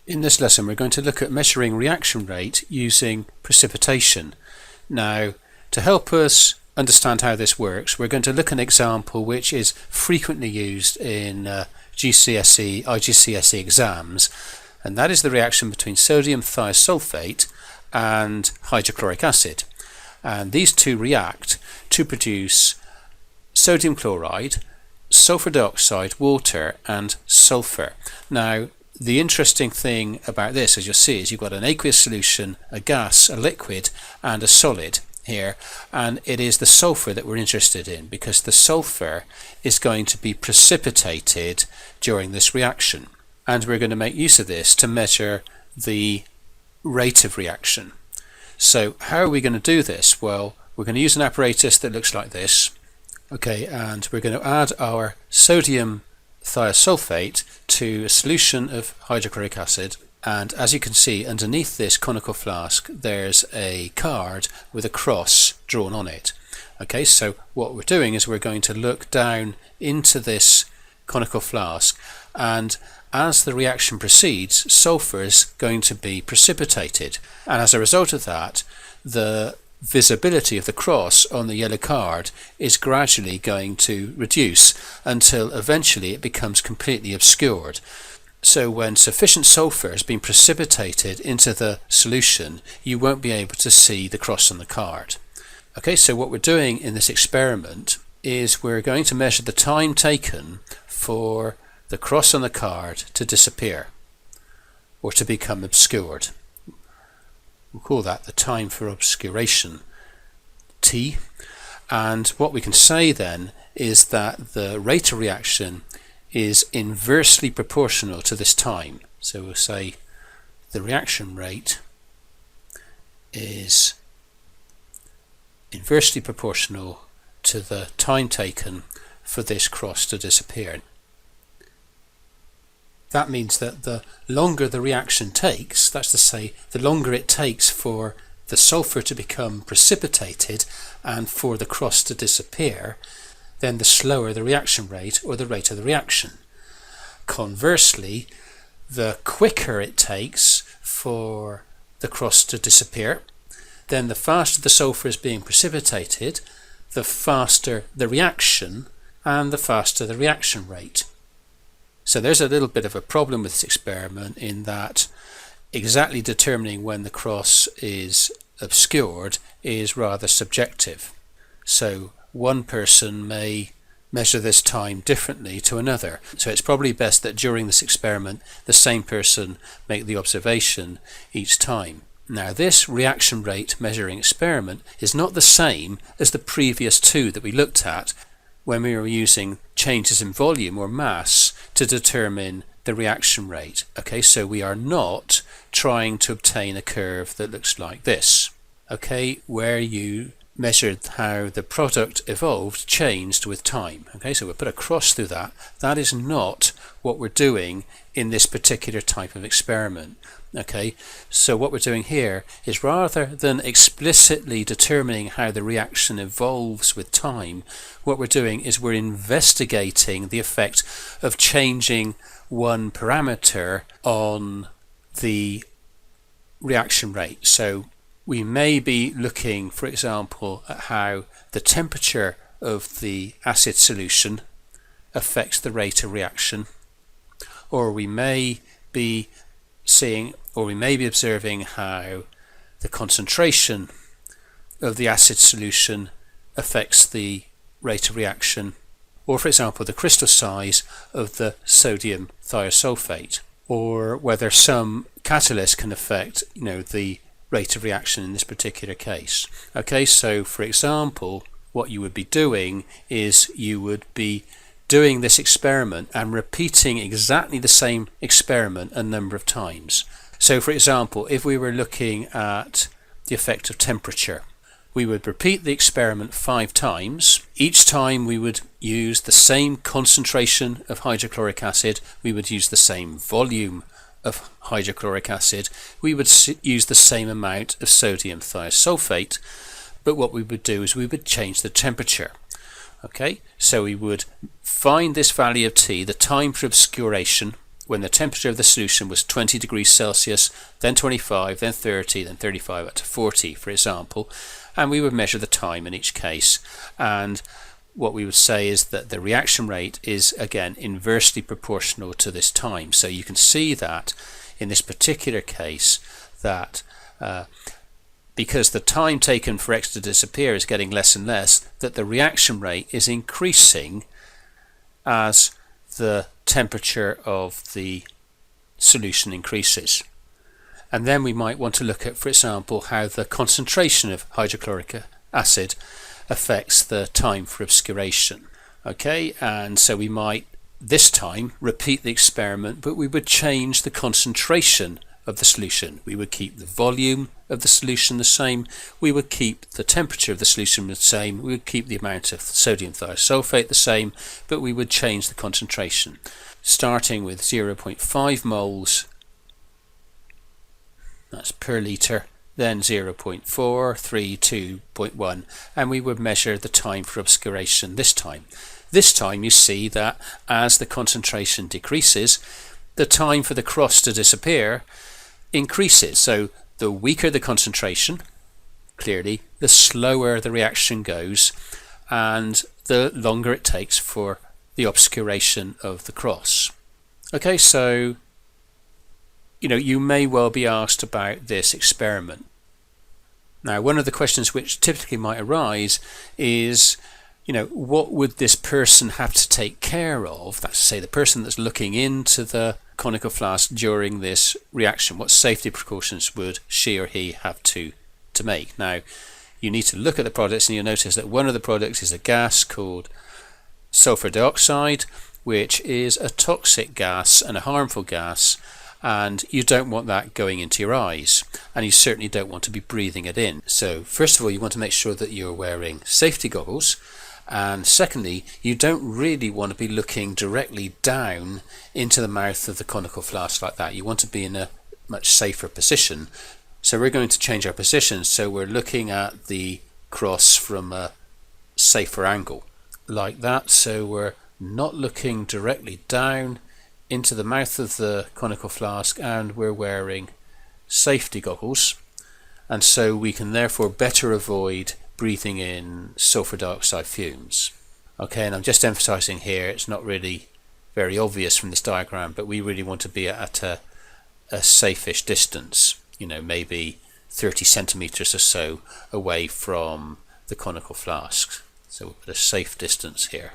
In this lesson we're going to look at measuring reaction rate using precipitation. Now, to help us understand how this works, we're going to look at an example which is frequently used in GCSE, IGCSE exams, and that is the reaction between sodium thiosulfate and hydrochloric acid. And these two react to produce sodium chloride, sulfur dioxide, water and sulfur. Now, the interesting thing about this, as you'll see, is you've got an aqueous solution, a gas, a liquid and a solid here, and it is the sulfur that we're interested in because the sulfur is going to be precipitated during this reaction, and we're going to make use of this to measure the rate of reaction. So how are we going to do this? Well, we're going to use an apparatus that looks like this. Okay, and we're going to add our sodium thiosulfate to a solution of hydrochloric acid, and as you can see underneath this conical flask there's a card with a cross drawn on it. Okay, so what we're doing is we're going to look down into this conical flask, and as the reaction proceeds, sulfur is going to be precipitated, and as a result of that, the visibility of the cross on the yellow card is gradually going to reduce until eventually it becomes completely obscured. So when sufficient sulfur has been precipitated into the solution, you won't be able to see the cross on the card. Okay, so what we're doing in this experiment is we're going to measure the time taken for the cross on the card to disappear or to become obscured. We'll call that the time for obscuration, T. And what we can say then is that the rate of reaction is inversely proportional to this time. So we'll say the reaction rate is inversely proportional to the time taken for this cross to disappear. That means that the longer the reaction takes, that's to say the longer it takes for the sulfur to become precipitated and for the cross to disappear, then the slower the reaction rate or the rate of the reaction. Conversely, the quicker it takes for the cross to disappear, then the faster the sulfur is being precipitated, the faster the reaction and the faster the reaction rate. So there's a little bit of a problem with this experiment in that exactly determining when the cross is obscured is rather subjective. So one person may measure this time differently to another. So it's probably best that during this experiment the same person make the observation each time. Now this reaction rate measuring experiment is not the same as the previous two that we looked at when we were using changes in volume or mass to determine the reaction rate. Okay, so we are not trying to obtain a curve that looks like this, okay, where you measured how the product evolved changed with time. Okay, so we'll put a cross through that. That is not what we're doing in this particular type of experiment. Okay, so what we're doing here is rather than explicitly determining how the reaction evolves with time, what we're doing is we're investigating the effect of changing one parameter on the reaction rate. So we may be looking, for example, at how the temperature of the acid solution affects the rate of reaction, or we may be observing how the concentration of the acid solution affects the rate of reaction, or for example the crystal size of the sodium thiosulfate, or whether some catalyst can affect the rate of reaction in this particular case. Okay, so for example what you would be doing is you would be doing this experiment and repeating exactly the same experiment a number of times. So for example, if we were looking at the effect of temperature, we would repeat the experiment 5 times. Each time we would use the same concentration of hydrochloric acid, we would use the same volume of hydrochloric acid, we would use the same amount of sodium thiosulfate, but what we would do is we would change the temperature. Okay, so we would find this value of T, the time for obscuration, when the temperature of the solution was 20 degrees Celsius, then 25, then 30, then 35 up to 40, for example, and we would measure the time in each case. And what we would say is that the reaction rate is again inversely proportional to this time. So you can see that in this particular case that because the time taken for X to disappear is getting less and less, that the reaction rate is increasing as the temperature of the solution increases. And then we might want to look at, for example, how the concentration of hydrochloric acid affects the time for obscuration. Okay, and so we might this time repeat the experiment, but we would change the concentration of the solution. We would keep the volume of the solution the same, we would keep the temperature of the solution the same, we would keep the amount of sodium thiosulfate the same, but we would change the concentration, starting with 0.5 moles, that's per litre, then 0.4, 3, 2.1, and we would measure the time for obscuration this time. This time you see that as the concentration decreases, the time for the cross to disappear increases. So the weaker the concentration, clearly, the slower the reaction goes and the longer it takes for the obscuration of the cross. Okay, so you may well be asked about this experiment. Now, one of the questions which typically might arise is, what would this person have to take care of? That's to say, the person that's looking into the conical flask during this reaction. What safety precautions would she or he have to make? Now, you need to look at the products and you'll notice that one of the products is a gas called sulfur dioxide, which is a toxic gas and a harmful gas, and you don't want that going into your eyes, and you certainly don't want to be breathing it in. So first of all, you want to make sure that you're wearing safety goggles, and secondly, you don't really want to be looking directly down into the mouth of the conical flask like that. You want to be in a much safer position. So we're going to change our position, so we're looking at the cross from a safer angle like that. So we're not looking directly down into the mouth of the conical flask, and we're wearing safety goggles, and so we can therefore better avoid breathing in sulfur dioxide fumes. Okay, and I'm just emphasizing here, it's not really very obvious from this diagram, but we really want to be at a safe-ish distance, maybe 30 centimeters or so away from the conical flask. So we'll put a safe distance here.